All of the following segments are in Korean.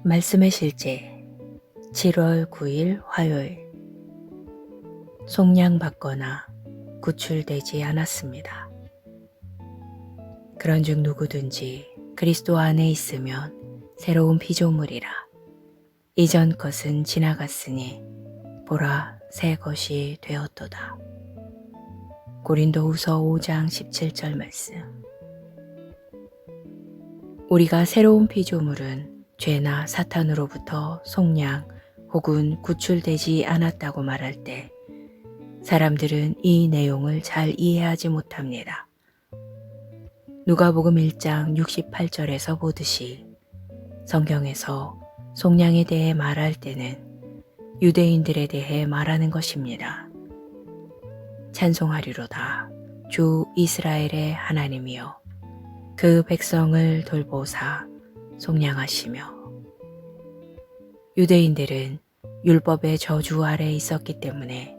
말씀의 실제 7월 9일 화요일. 속량받거나 구출되지 않았습니다. 그런즉 누구든지 그리스도 안에 있으면 새로운 피조물이라. 이전 것은 지나갔으니 보라 새 것이 되었도다. 고린도후서 5장 17절 말씀. 우리가 새로운 피조물은 죄나 사탄으로부터 속량 혹은 구출되지 않았다고 말할 때 사람들은 이 내용을 잘 이해하지 못합니다. 누가복음 1장 68절에서 보듯이 성경에서 속량에 대해 말할 때는 유대인들에 대해 말하는 것입니다. 찬송하리로다. 주 이스라엘의 하나님이여 그 백성을 돌보사 속량하시며. 유대인들은 율법의 저주 아래 있었기 때문에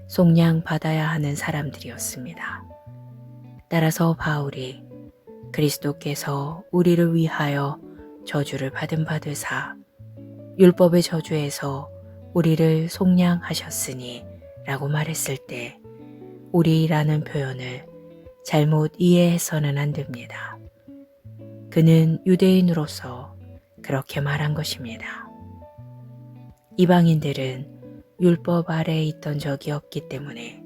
속량받아야 하는 사람들이었습니다. 따라서 바울이 그리스도께서 우리를 위하여 저주를 받은 바 되사 율법의 저주에서 우리를 속량하셨으니 라고 말했을 때 우리라는 표현을 잘못 이해해서는 안 됩니다. 그는 유대인으로서 그렇게 말한 것입니다. 이방인들은 율법 아래에 있던 적이 없기 때문에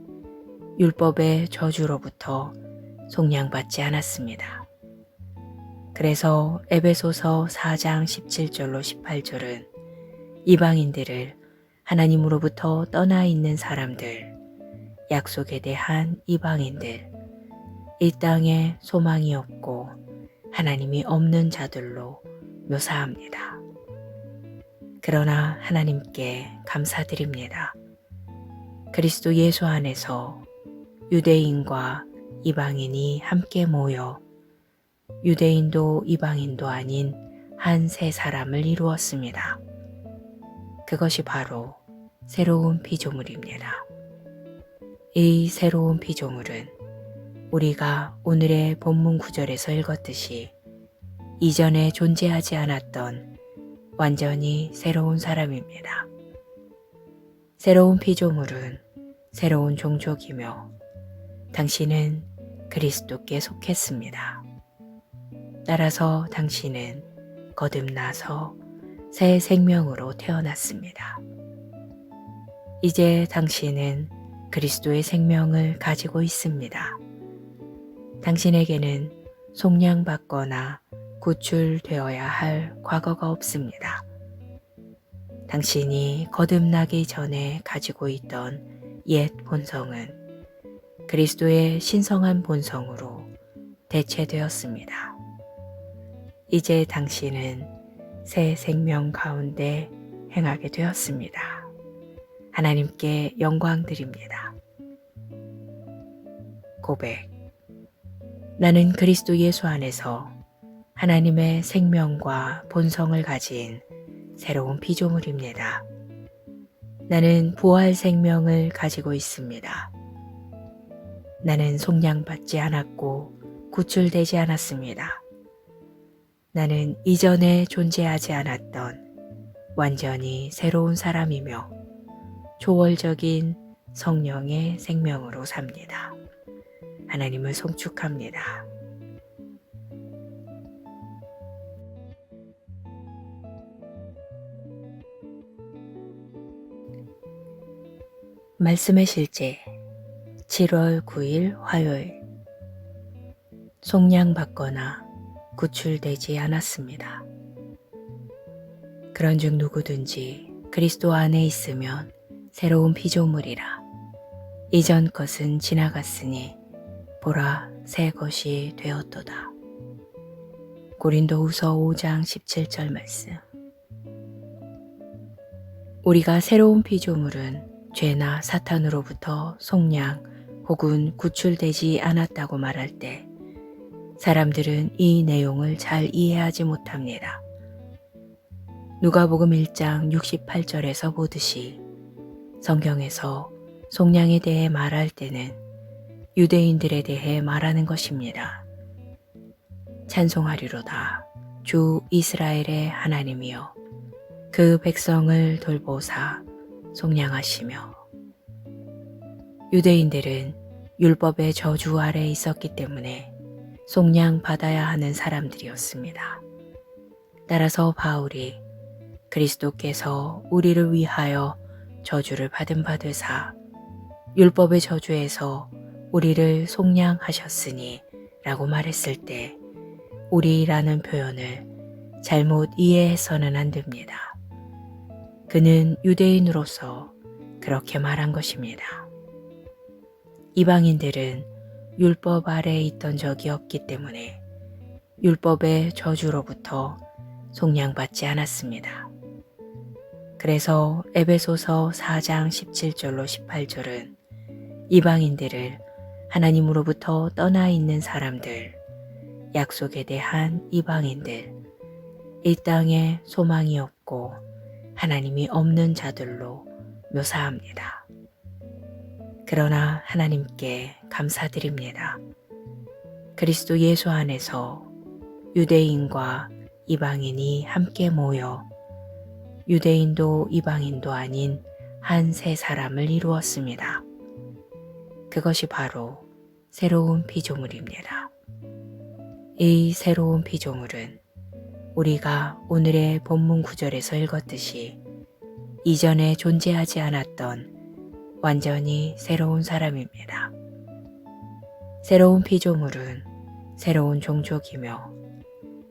율법의 저주로부터 속량받지 않았습니다. 그래서 에베소서 4장 17절로 18절은 이방인들을 하나님으로부터 떠나 있는 사람들, 약속에 대한 이방인들, 이 땅에 소망이 없고 하나님이 없는 자들로 묘사합니다. 그러나 하나님께 감사드립니다. 그리스도 예수 안에서 유대인과 이방인이 함께 모여 유대인도 이방인도 아닌 한 세 사람을 이루었습니다. 그것이 바로 새로운 피조물입니다. 이 새로운 피조물은 우리가 오늘의 본문 구절에서 읽었듯이 이전에 존재하지 않았던 완전히 새로운 사람입니다. 새로운 피조물은 새로운 종족이며 당신은 그리스도께 속했습니다. 따라서 당신은 거듭나서 새 생명으로 태어났습니다. 이제 당신은 그리스도의 생명을 가지고 있습니다. 당신에게는 속량받거나 구출되어야 할 과거가 없습니다. 당신이 거듭나기 전에 가지고 있던 옛 본성은 그리스도의 신성한 본성으로 대체되었습니다. 이제 당신은 새 생명 가운데 행하게 되었습니다. 하나님께 영광 드립니다. 고백. 나는 그리스도 예수 안에서 하나님의 생명과 본성을 가진 새로운 피조물입니다. 나는 부활 생명을 가지고 있습니다. 나는 속량받지 않았고 구출되지 않았습니다. 나는 이전에 존재하지 않았던 완전히 새로운 사람이며 초월적인 성령의 생명으로 삽니다. 하나님을 송축합니다. 말씀의 실제 7월 9일 화요일. 속량받거나 구출되지 않았습니다. 그런즉 누구든지 그리스도 안에 있으면 새로운 피조물이라. 이전 것은 지나갔으니 보라 새 것이 되었도다. 고린도후서 5장 17절 말씀. 우리가 새로운 피조물은 죄나 사탄으로부터 속량 혹은 구출되지 않았다고 말할 때 사람들은 이 내용을 잘 이해하지 못합니다. 누가복음 1장 68절에서 보듯이 성경에서 속량에 대해 말할 때는 유대인들에 대해 말하는 것입니다. 찬송하리로다. 주 이스라엘의 하나님이여 그 백성을 돌보사 속량하시며. 유대인들은 율법의 저주 아래 있었기 때문에 속량받아야 하는 사람들이었습니다. 따라서 바울이 그리스도께서 우리를 위하여 저주를 받은 바 되사 율법의 저주에서 우리를 속량하셨으니 라고 말했을 때 우리라는 표현을 잘못 이해해서는 안 됩니다. 그는 유대인으로서 그렇게 말한 것입니다. 이방인들은 율법 아래에 있던 적이 없기 때문에 율법의 저주로부터 속량받지 않았습니다. 그래서 에베소서 4장 17절로 18절은 이방인들을 하나님으로부터 떠나 있는 사람들, 약속에 대한 이방인들, 이 땅에 소망이 없고 하나님이 없는 자들로 묘사합니다. 그러나 하나님께 감사드립니다. 그리스도 예수 안에서 유대인과 이방인이 함께 모여 유대인도 이방인도 아닌 한 세 사람을 이루었습니다. 그것이 바로 새로운 피조물입니다. 이 새로운 피조물은 우리가 오늘의 본문 구절에서 읽었듯이 이전에 존재하지 않았던 완전히 새로운 사람입니다. 새로운 피조물은 새로운 종족이며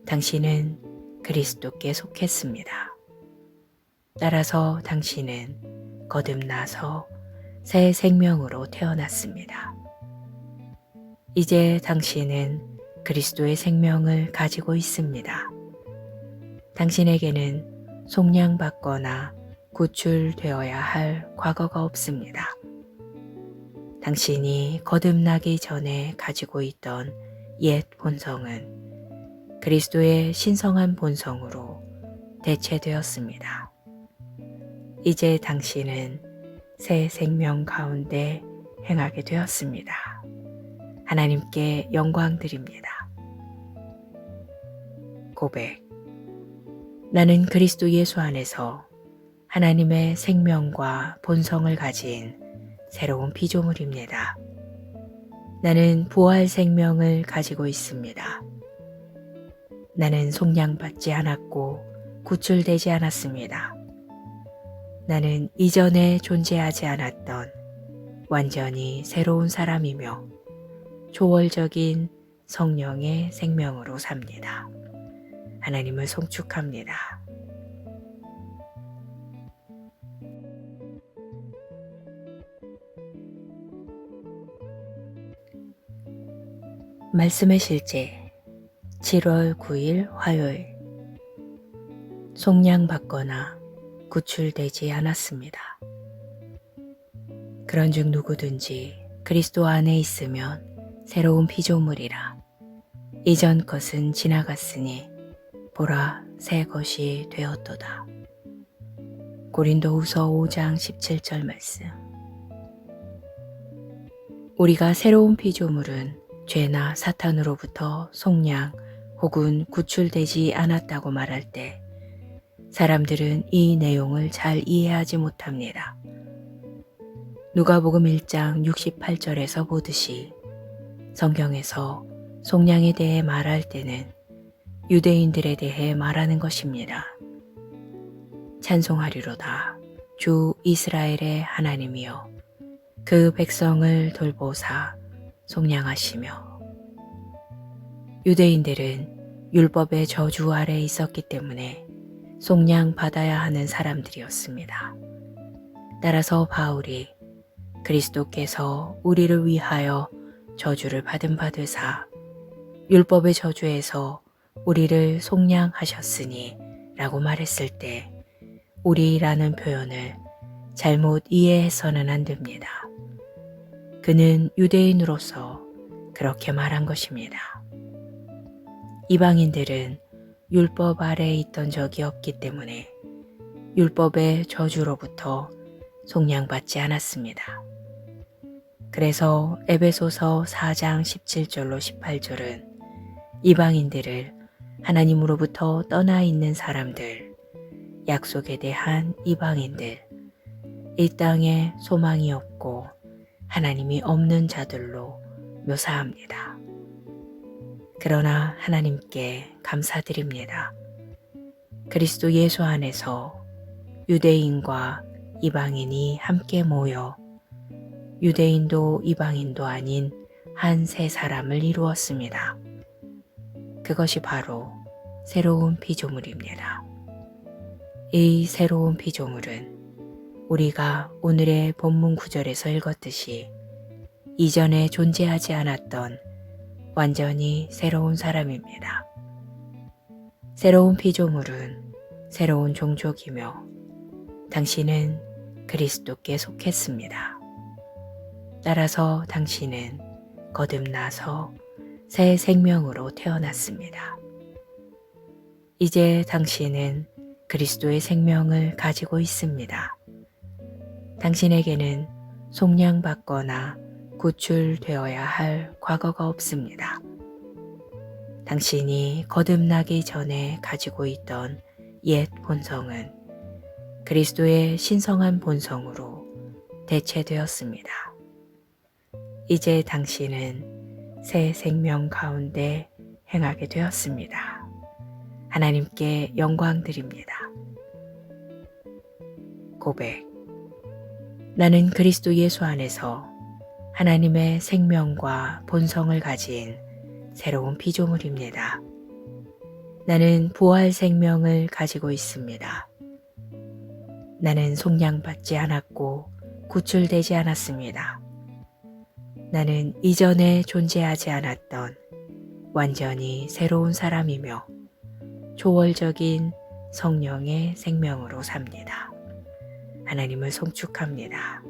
당신은 그리스도께 속했습니다. 따라서 당신은 거듭나서 새 생명으로 태어났습니다. 이제 당신은 그리스도의 생명을 가지고 있습니다. 당신에게는 속량받거나 구출되어야 할 과거가 없습니다. 당신이 거듭나기 전에 가지고 있던 옛 본성은 그리스도의 신성한 본성으로 대체되었습니다. 이제 당신은 새 생명 가운데 행하게 되었습니다. 하나님께 영광 드립니다. 고백. 나는 그리스도 예수 안에서 하나님의 생명과 본성을 가진 새로운 피조물입니다. 나는 부활 생명을 가지고 있습니다. 나는 속량받지 않았고 구출되지 않았습니다. 나는 이전에 존재하지 않았던 완전히 새로운 사람이며 초월적인 성령의 생명으로 삽니다. 하나님을 송축합니다. 말씀의 실제 7월 9일 화요일. 속량받거나 구출되지 않았습니다. 그런즉 누구든지 그리스도 안에 있으면 새로운 피조물이라. 이전 것은 지나갔으니 보라 새 것이 되었도다. 고린도후서 5장 17절 말씀. 우리가 새로운 피조물은 죄나 사탄으로부터 속량 혹은 구출되지 않았다고 말할 때 사람들은 이 내용을 잘 이해하지 못합니다. 누가복음 1장 68절에서 보듯이 성경에서 속량에 대해 말할 때는 유대인들에 대해 말하는 것입니다. 찬송하리로다. 주 이스라엘의 하나님이여 그 백성을 돌보사 속량하시며. 유대인들은 율법의 저주 아래 있었기 때문에 속량받아야 하는 사람들이었습니다. 따라서 바울이 그리스도께서 우리를 위하여 저주를 받은 바 되사 율법의 저주에서 우리를 속량하셨으니 라고 말했을 때 우리라는 표현을 잘못 이해해서는 안 됩니다. 그는 유대인으로서 그렇게 말한 것입니다. 이방인들은 율법 아래에 있던 적이 없기 때문에 율법의 저주로부터 속량받지 않았습니다. 그래서 에베소서 4장 17절로 18절은 이방인들을 하나님으로부터 떠나 있는 사람들, 약속에 대한 이방인들, 이 땅에 소망이 없고 하나님이 없는 자들로 묘사합니다. 그러나 하나님께 감사드립니다. 그리스도 예수 안에서 유대인과 이방인이 함께 모여 유대인도 이방인도 아닌 한 새 사람을 이루었습니다. 그것이 바로 새로운 피조물입니다. 이 새로운 피조물은 우리가 오늘의 본문 구절에서 읽었듯이 이전에 존재하지 않았던 완전히 새로운 사람입니다. 새로운 피조물은 새로운 종족이며 당신은 그리스도께 속했습니다. 따라서 당신은 거듭나서 새 생명으로 태어났습니다. 이제 당신은 그리스도의 생명을 가지고 있습니다. 당신에게는 속량받거나 구출되어야 할 과거가 없습니다. 당신이 거듭나기 전에 가지고 있던 옛 본성은 그리스도의 신성한 본성으로 대체되었습니다. 이제 당신은 새 생명 가운데 행하게 되었습니다. 하나님께 영광 드립니다. 고백. 나는 그리스도 예수 안에서 하나님의 생명과 본성을 가진 새로운 피조물입니다. 나는 부활 생명을 가지고 있습니다. 나는 속량받지 않았고 구출되지 않았습니다. 나는 이전에 존재하지 않았던 완전히 새로운 사람이며 초월적인 성령의 생명으로 삽니다. 하나님을 송축합니다.